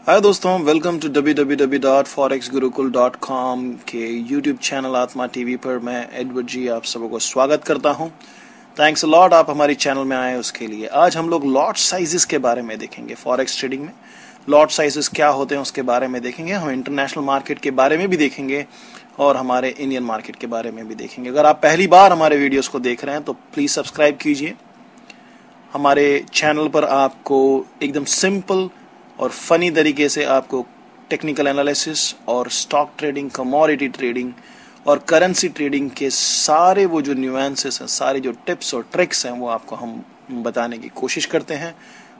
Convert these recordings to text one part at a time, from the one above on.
हाय दोस्तों, welcome to www.forexgurukul.com के YouTube channel आत्मा टीवी पर मैं एडवर्ड जी आप सबको स्वागत करता हूं। थैंक्स अ लॉट आप हमारी चैनल में आए उसके लिए। आज हम लोग लॉट साइजेस के बारे में देखेंगे। फॉरेक्स ट्रेडिंग में लॉट साइजेस क्या होते हैं उसके बारे में देखेंगे। हम इंटरनेशनल मार्केट के बारे में भी देखेंगे और हमारे इंडियन मार्केट के बारे में भी देखेंगे। अगर आप पहली बार हमारे वीडियोस को देख रहे हैं तो प्लीज सब्सक्राइब कीजिए। हमारे चैनल पर आपको एकदम सिंपल और फनी तरीके से आपको टेक्निकल एनालिसिस और स्टॉक ट्रेडिंग, कमोडिटी ट्रेडिंग और करेंसी ट्रेडिंग के सारे वो जो न्यूएंसेस हैं, सारे जो टिप्स और ट्रिक्स हैं वो आपको हम बताने की कोशिश करते हैं।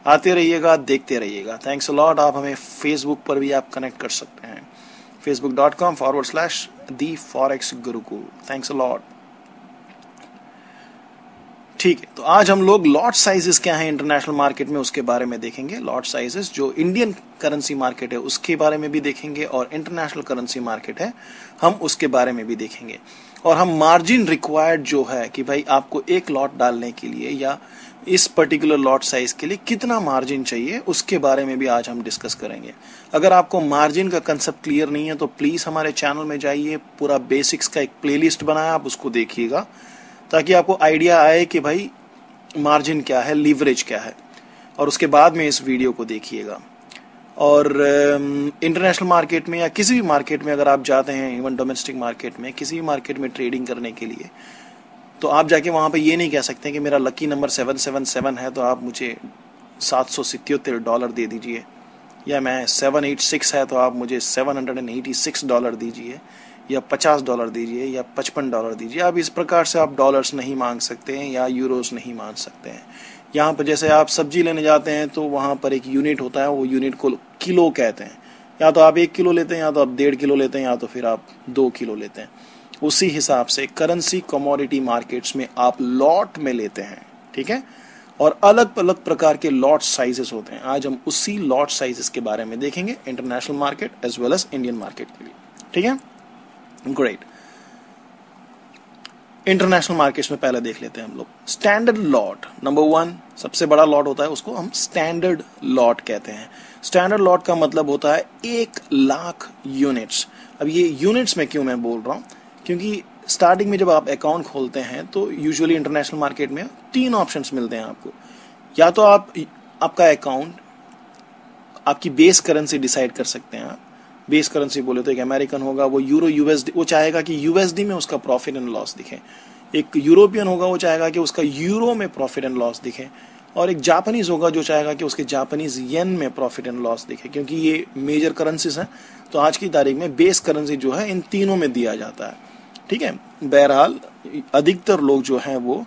आते रहिएगा, देखते रहिएगा। Thanks a lot. आप हमें फेसबुक पर भी आप कनेक्ट कर सकते हैं, facebook.com/the forex gurukul। Thanks a lot. ठीक है, तो आज हम लोग लॉट साइजेस क्या है इंटरनेशनल मार्केट में उसके बारे में देखेंगे। लॉट साइजेस जो इंडियन करेंसी मार्केट है उसके बारे में भी देखेंगे और इंटरनेशनल करेंसी मार्केट है हम उसके बारे में भी देखेंगे। और हम मार्जिन रिक्वायर्ड जो है कि भाई आपको एक लॉट डालने के लिए या इस पर्टिकुलर लॉट साइज के लिए कितना मार्जिन चाहिए उसके बारे में भी आज हम डिस्कस करेंगे। अगर आपको मार्जिन का कंसेप्ट क्लियर नहीं है तो प्लीज हमारे चैनल में जाइए, पूरा बेसिक्स का एक प्लेलिस्ट बनाया, आप उसको देखिएगा ताकि आपको आइडिया आए कि भाई मार्जिन क्या है, लीवरेज क्या है, और उसके बाद में इस वीडियो को देखिएगा। और इंटरनेशनल मार्केट में या किसी भी मार्केट में अगर आप जाते हैं, इवन डोमेस्टिक मार्केट में, किसी भी मार्केट में ट्रेडिंग करने के लिए, तो आप जाके वहां पे ये नहीं कह सकते कि मेरा लकी नंबर 777 है तो आप मुझे $777 दे दीजिए, या मैं 786 है तो आप मुझे $786 दीजिए, या $50 दीजिए, या $55 दीजिए। अब इस प्रकार से आप डॉलर्स नहीं मांग सकते हैं या यूरोस नहीं मांग सकते हैं। यहाँ पर जैसे आप सब्जी लेने जाते हैं तो वहाँ पर एक यूनिट होता है, वो यूनिट को किलो कहते हैं। या तो आप 1 किलो लेते हैं, या तो आप 1.5 किलो लेते हैं, या तो फिर आप 2 किलो लेते हैं। उसी हिसाब से करेंसी कमोडिटी मार्केट्स में आप लॉट में लेते हैं, ठीक है। और अलग अलग प्रकार के लॉट साइजेस होते हैं। आज हम उसी लॉट साइजेस के बारे में देखेंगे international market as well as Indian market के लिए, ठीक है। ग्रेट। इंटरनेशनल मार्केट्स में पहले देख लेते हैं हम लोग स्टैंडर्ड लॉट। नंबर 1 सबसे बड़ा लॉट होता है, उसको हम स्टैंडर्ड लॉट कहते हैं। स्टैंडर्ड लॉट का मतलब होता है 1 लाख यूनिट्स। अब ये यूनिट्स में क्यों मैं बोल रहा हूं, क्योंकि स्टार्टिंग में जब आप अकाउंट खोलते हैं तो यूजुअली इंटरनेशनल मार्केट में 3 ऑप्शंस मिलते हैं आपको। या तो आपका अकाउंट आपकी बेस करेंसी डिसाइड कर सकते हैं आप। बेस करेंसी बोले तो एक अमेरिकन होगा, वो यूरो यूएसडी, वो चाहेगा कि यूएसडी में उसका प्रॉफिट एंड लॉस दिखे। एक यूरोपियन होगा, वो चाहेगा कि उसका यूरो में प्रॉफिट एंड लॉस दिखे। और एक जापानीज होगा जो चाहेगा कि उसके जापानीज येन में प्रॉफिट एंड लॉस दिखे। क्योंकि ये मेजर करेंसीज हैं तो आज की तारीख में बेस करेंसी जो है इन तीनों में दिया जाता है, ठीक है। बहरहाल अधिकतर लोग जो है वो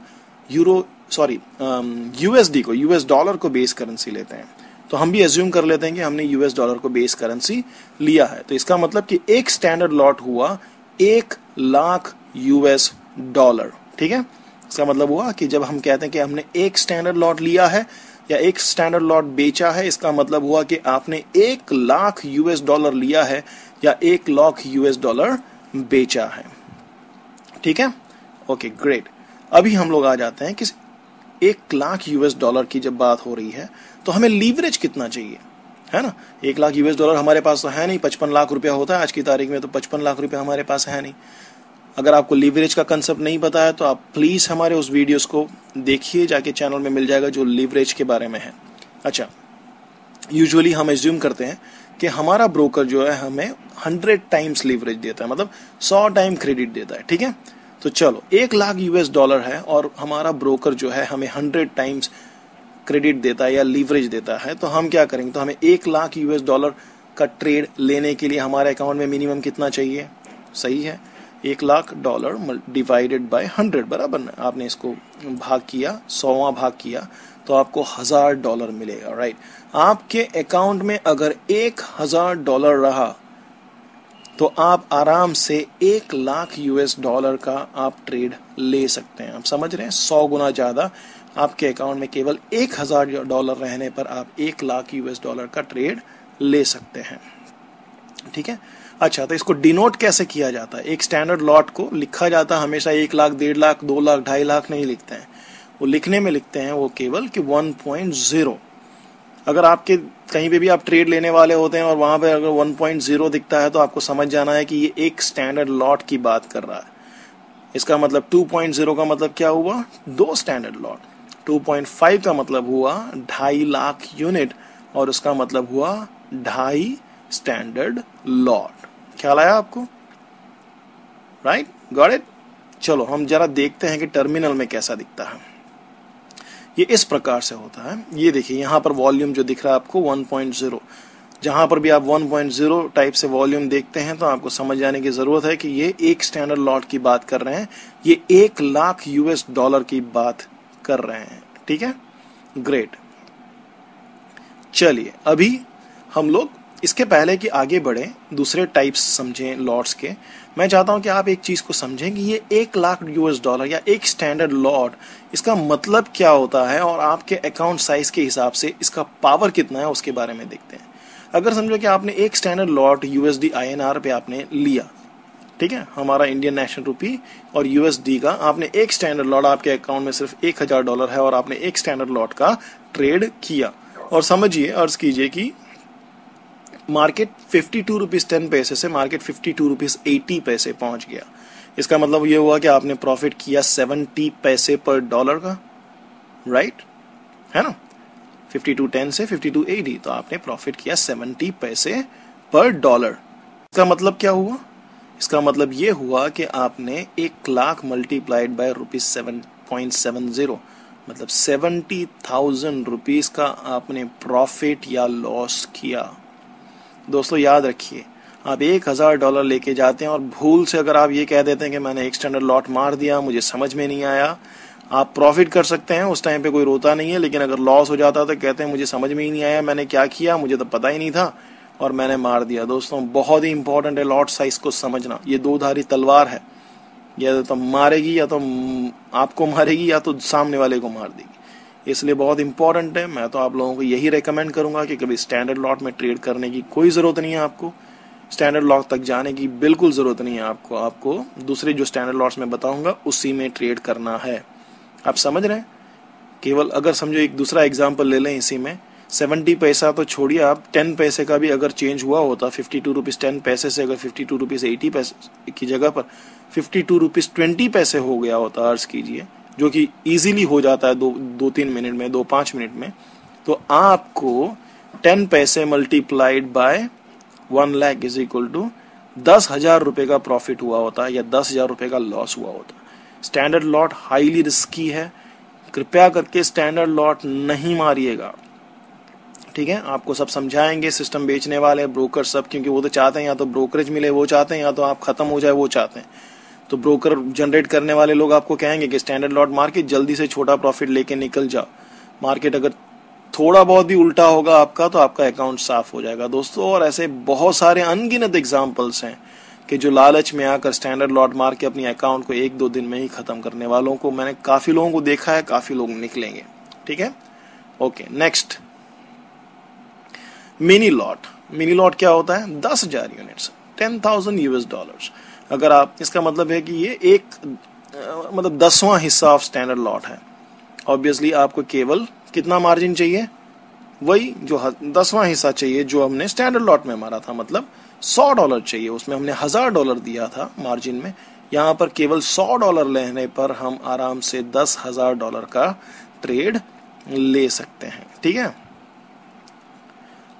यूएसडी को, यूएस डॉलर को बेस करेंसी लेते हैं। तो हम भी एज्यूम कर लेते हैं कि हमने यूएस डॉलर को बेस करेंसी लिया है। तो इसका मतलब कि एक स्टैंडर्ड लॉट हुआ 1 लाख US डॉलर, ठीक है। इसका मतलब हुआ कि जब हम कहते हैं कि हमने एक स्टैंडर्ड लॉट लिया है या एक स्टैंडर्ड लॉट बेचा है, इसका मतलब हुआ कि आपने 1 लाख US डॉलर लिया है या 1 लाख US डॉलर बेचा है, ठीक है। Okay, great. अभी हम लोग आ जाते हैं कि 1 लाख US डॉलर की जब बात हो रही है तो हमें लीवरेज कितना चाहिए, है ना। 1 लाख US डॉलर हमारे पास तो है नहीं, 55 लाख रुपया होता है आज की तारीख में, तो 55 लाख रुपया हमारे पास है नहीं। अगर आपको लीवरेज का कंसेप्ट नहीं पता है तो आप प्लीज हमारे उस वीडियोस को देखिए, जाके चैनल में मिल जाएगा जो लीवरेज के बारे में है। अच्छा, यूजुअली हम एज्यूम करते हैं कि हमारा ब्रोकर जो है हमें 100 टाइम्स लीवरेज देता है, मतलब 100 टाइम क्रेडिट देता है, ठीक है। तो चलो 1 लाख US डॉलर है और हमारा ब्रोकर जो है हमें 100 टाइम्स क्रेडिट देता है या लीवरेज देता है, तो हम क्या करेंगे, तो हमें 1 लाख US डॉलर का ट्रेड लेने के लिए हमारे अकाउंट में मिनिमम कितना चाहिए। सही है, 1 लाख डॉलर डिवाइडेड बाय 100 बराबर ना, आपने इसको भाग किया, 100वां भाग किया तो आपको $1000 मिलेगा, राइट। आपके अकाउंट में अगर $1000 रहा तो आप आराम से 1 लाख US डॉलर का आप ट्रेड ले सकते हैं। आप समझ रहे हैं, 100 गुना ज्यादा आपके अकाउंट में केवल $1000 रहने पर आप 1 लाख US डॉलर का ट्रेड ले सकते हैं, ठीक है। अच्छा, तो इसको डिनोट कैसे किया जाता है। एक स्टैंडर्ड लॉट को लिखा जाता है हमेशा 1 लाख, 1.5 लाख, 2 लाख, 2.5 लाख नहीं लिखते हैं। वो लिखने में लिखते हैं वो केवल कि 1.0, अगर आपके कहीं पे भी आप ट्रेड लेने वाले होते हैं और वहां पे अगर 1.0 दिखता है तो आपको समझ जाना है कि ये एक स्टैंडर्ड लॉट की बात कर रहा है। इसका मतलब 2.0 का मतलब क्या हुआ, 2 स्टैंडर्ड लॉट। 2.5 का मतलब हुआ 2.5 लाख यूनिट और उसका मतलब हुआ 2.5 स्टैंडर्ड लॉट। ख्याल आया आपको? Right, got it. चलो हम जरा देखते हैं कि टर्मिनल में कैसा दिखता है। ये इस प्रकार से होता है। ये देखिए यहाँ पर वॉल्यूम जो दिख रहा है आपको 1.0, जहां पर भी आप 1.0 टाइप से वॉल्यूम देखते हैं तो आपको समझ जाने की जरूरत है कि ये एक स्टैंडर्ड लॉट की बात कर रहे हैं, ये 1 लाख US डॉलर की बात कर रहे हैं। ठीक है, ग्रेट। चलिए अभी हम लोग इसके पहले कि आगे बढ़े दूसरे टाइप्स समझें लॉट्स के, मैं चाहता हूं कि आप एक चीज को समझें कि ये 1 लाख US डॉलर या एक स्टैंडर्ड लॉट, इसका मतलब क्या होता है और आपके अकाउंट साइज के हिसाब से इसका पावर कितना है उसके बारे में देखते हैं। अगर समझो कि आपने एक स्टैंडर्ड लॉट USD INR पे आपने लिया, ठीक है, हमारा इंडियन नेशनल रुपी और USD का, आपने एक स्टैंडर्ड लॉट, आपके अकाउंट में सिर्फ $1000 है और आपने एक स्टैंडर्ड लॉट का ट्रेड किया और समझिए, अर्ज कीजिए कि मार्केट 52 रुपीज 10 पैसे से मार्केट 52 रुपीज 80 पैसे पहुंच गया। इसका मतलब ये हुआ कि आपने प्रॉफिट किया 70 पैसे पर डॉलर का, राइट, है ना। 52.10 से 52.80, तो आपने प्रॉफिट किया 70 पैसे पर डॉलर। इसका मतलब क्या हुआ? इसका मतलब ये हुआ कि आपने 1 लाख मल्टीप्लाइड बाय ₹7.70, मतलब 70,000 रुपीज का आपने प्रॉफिट या लॉस किया। दोस्तों याद रखिए, आप $1000 लेके जाते हैं और भूल से अगर आप ये कह देते हैं कि मैंने एक स्टैंडर्ड लॉट मार दिया, मुझे समझ में नहीं आया, आप प्रॉफिट कर सकते हैं, उस टाइम पे कोई रोता नहीं है, लेकिन अगर लॉस हो जाता तो कहते हैं मुझे समझ में ही नहीं आया, मैंने क्या किया, मुझे तो पता ही नहीं था और मैंने मार दिया। दोस्तों बहुत ही इंपॉर्टेंट है लॉट साइज को समझना। ये 2-धारी तलवार है, या तो मारेगी या तो आपको मारेगी या तो सामने वाले को मार देगी, इसलिए बहुत इंपॉर्टेंट है। मैं तो आप लोगों को यही रेकमेंड करूंगा कि कभी स्टैंडर्ड लॉट में ट्रेड करने की कोई जरूरत नहीं है, आपको स्टैंडर्ड लॉट तक जाने की बिल्कुल जरूरत नहीं है। आपको दूसरे जो स्टैंडर्ड लॉट्स में बताऊंगा उसी में ट्रेड करना है। आप समझ रहे हैं? केवल अगर समझो एक दूसरा एग्जाम्पल ले लें इसी में, 70 पैसा तो छोड़िए, आप 10 पैसे का भी अगर चेंज हुआ होता, 52 रुपीज 10 पैसे से अगर 52 रुपीज 80 पैसे की जगह पर 52 रुपीज 20 पैसे हो गया होता, अर्ज कीजिए, जो कि इजीली हो जाता है 2-3 मिनट में, 2-5 मिनट में, तो आपको 10 पैसे multiplied by 1 lakh is equal to 10,000 रुपए का प्रॉफिट हुआ होता या 10,000 रुपए का लॉस हुआ होता। स्टैंडर्ड लॉट हाईली रिस्की है, कृपया करके स्टैंडर्ड लॉट नहीं मारिएगा। ठीक है, आपको सब समझाएंगे, सिस्टम बेचने वाले ब्रोकर सब, क्योंकि वो तो चाहते हैं या तो ब्रोकरेज मिले वो चाहते हैं, या तो आप खत्म हो जाए वो चाहते हैं। तो ब्रोकर जनरेट करने वाले लोग आपको कहेंगे कि स्टैंडर्ड लॉट मार के जल्दी से छोटा प्रॉफिट लेके निकल जाओ। मार्केट अगर थोड़ा बहुत भी उल्टा होगा आपका तो आपका अकाउंट साफ हो जाएगा दोस्तों। और ऐसे बहुत सारे अनगिनत एग्जाम्पल्स हैं कि जो लालच में आकर स्टैंडर्ड लॉट मार के अपनी अकाउंट को 1-2 दिन में ही खत्म करने वालों को मैंने काफी लोगों को देखा है, काफी लोग निकलेंगे। ठीक है, okay, next mini lot. Mini lot क्या होता है? 10,000 यूनिट्स, $10,000 अगर आप, इसका मतलब है कि ये एक मतलब 10वां हिस्सा ऑफ स्टैंडर्ड लॉट है। ऑब्वियसली आपको केवल कितना मार्जिन चाहिए? वही जो 10वां हिस्सा चाहिए जो हमने स्टैंडर्ड लॉट में मारा था, मतलब $100 चाहिए। उसमें हमने $1,000 दिया था मार्जिन में, यहाँ पर केवल $100 लेने पर हम आराम से $10,000 का ट्रेड ले सकते हैं। ठीक है,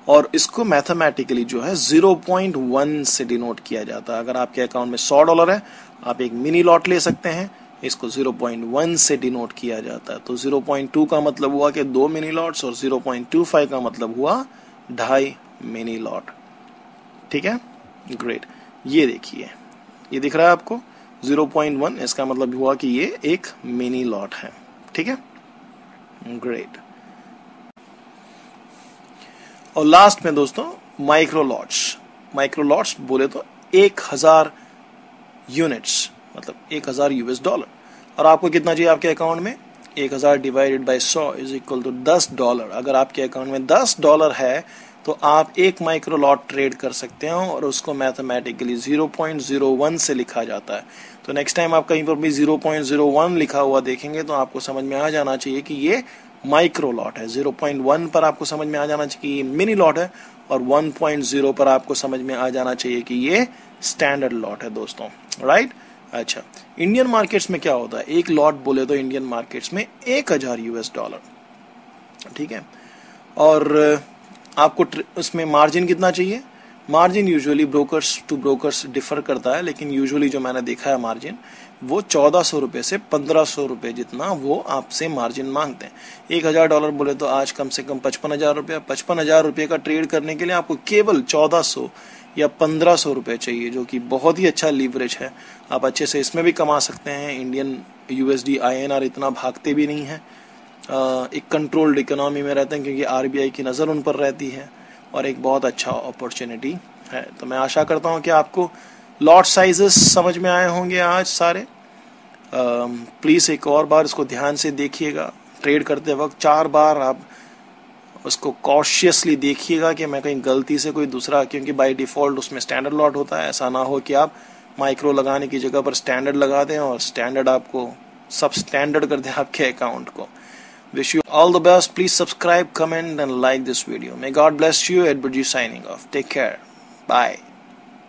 और इसको मैथमेटिकली जो है 0.1 से डिनोट किया जाता है। अगर आपके अकाउंट में $100 है, आप एक मिनी लॉट ले सकते हैं, इसको 0.1 से डिनोट किया जाता है। तो 0.2 का मतलब हुआ कि 2 मिनी लॉट्स और 0.25 का मतलब हुआ 2.5 मिनी लॉट। ठीक है, ग्रेट। ये देखिए, ये दिख रहा है आपको 0.1, इसका मतलब हुआ कि ये एक मिनी लॉट है। ठीक है, ग्रेट। और लास्ट में दोस्तों माइक्रो लॉट्स। माइक्रो लॉट्स बोले तो 1000 यूनिट्स, मतलब $1,000 और आपको कितना चाहिए आपके अकाउंट में? 1000 divided by 100 is equal to $10। अगर आपके अकाउंट में $10 है तो आप एक माइक्रो लॉट ट्रेड कर सकते हैं और उसको मैथमेटिकली 0.01 से लिखा जाता है। तो नेक्स्ट टाइम आप कहीं पर भी 0.01 लिखा हुआ देखेंगे तो आपको समझ में आ जाना चाहिए कि ये माइक्रो लॉट है। 0.1 पर आपको समझ में आ जाना चाहिए कि ये मिनी लॉट है, और 1.0 पर आपको समझ में आ जाना चाहिए कि ये स्टैंडर्ड लॉट है दोस्तों, राइट। अच्छा, इंडियन मार्केट्स में क्या होता है, एक लॉट बोले तो इंडियन मार्केट्स में $1000, ठीक है। और आपको उसमें मार्जिन कितना चाहिए, margin usually brokers to brokers differ करता है, लेकिन यूजुअली जो मैंने देखा है मार्जिन वो 1400 रुपये से 1500 रुपये जितना वो आपसे मार्जिन मांगते हैं। $1000 बोले तो आज कम से कम 55,000 रुपया, 55,000 रुपये का ट्रेड करने के लिए आपको केवल 1400 या 1500 रुपये चाहिए, जो कि बहुत ही अच्छा लीवरेज है। आप अच्छे से इसमें भी कमा सकते हैं। इंडियन USD INR इतना भागते भी नहीं है, एक कंट्रोल्ड इकोनॉमी में रहते हैं क्योंकि RBI की नज़र उन पर रहती है, और एक बहुत अच्छा अपॉर्चुनिटी है। तो मैं आशा करता हूं कि आपको लॉट साइजेस समझ में आए होंगे आज सारे। प्लीज़ एक और बार इसको ध्यान से देखिएगा, ट्रेड करते वक्त 4 बार आप उसको कॉशियसली देखिएगा कि मैं कहीं गलती से कोई दूसरा, क्योंकि बाय डिफ़ॉल्ट उसमें स्टैंडर्ड लॉट होता है, ऐसा ना हो कि आप माइक्रो लगाने की जगह पर स्टैंडर्ड लगा दें और स्टैंडर्ड आपको सब स्टैंडर्ड कर दे आपके अकाउंट को। Wish you all the best. Please subscribe, comment and like this video. May God bless you. Ed Burji signing off. Take care. Bye.